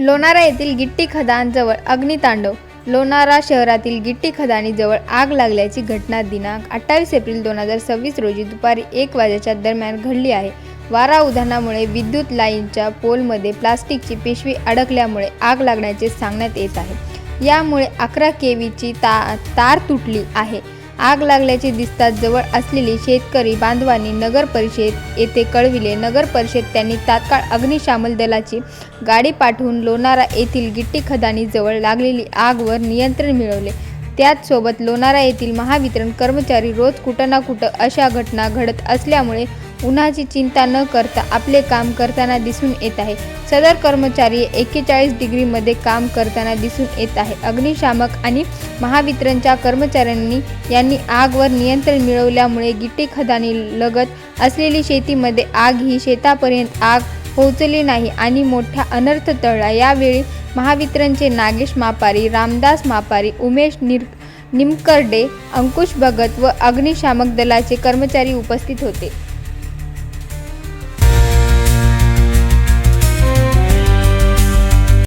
लोणारा येथील गिट्टी खदानजवळ अग्नितांडव. लोणारा शहरातील गिट्टी खदानीजवळ आग लागल्याची घटना दिनांक 28 एप्रिल 2026 रोजी दुपारी 1 वाजेच्या दरम्यान घडली आहे. वारा उधाणामुळे विद्युत लाईनच्या पोलमध्ये प्लास्टिकची पिशवी अडकल्यामुळे आग लागल्याचे सांगण्यात येत आहे. यामुळे 11 केव्हीची तार तुटली आहे. आग लागल्याचे दिसताच जवळ असलेली शेतकरी बांधवांनी नगर परिषद येथे कळविले. नगर परिषद त्यांनी तात्काळ अग्निशमन दलाची गाडी पाठवून लोणारा येथील गिट्टी खदानीजवळ लागलेली आगवर नियंत्रण मिळवले. त्याचसोबत लोणारा येथील महावितरण कर्मचारी रोज कुठं ना कुठं अशा घटना घडत असल्यामुळे उन्हाची चिंता न करता आपले काम करताना दिसून येत आहे. सदर कर्मचारी 41 डिग्रीमध्ये काम करताना दिसून येत आहे. अग्निशामक आणि महावितरणच्या कर्मचाऱ्यांनी यांनी आगवर नियंत्रण मिळवल्यामुळे गिट्टी खदानी लगत असलेली शेतीमध्ये आग ही शेतापर्यंत आग पोहोचली नाही आणि मोठा अनर्थ टळला. यावेळी महावितरणचे नागेश मापारी, रामदास मापारी, उमेश निमकर्डे, अंकुश भगत व अग्निशामक दलाचे कर्मचारी उपस्थित होते.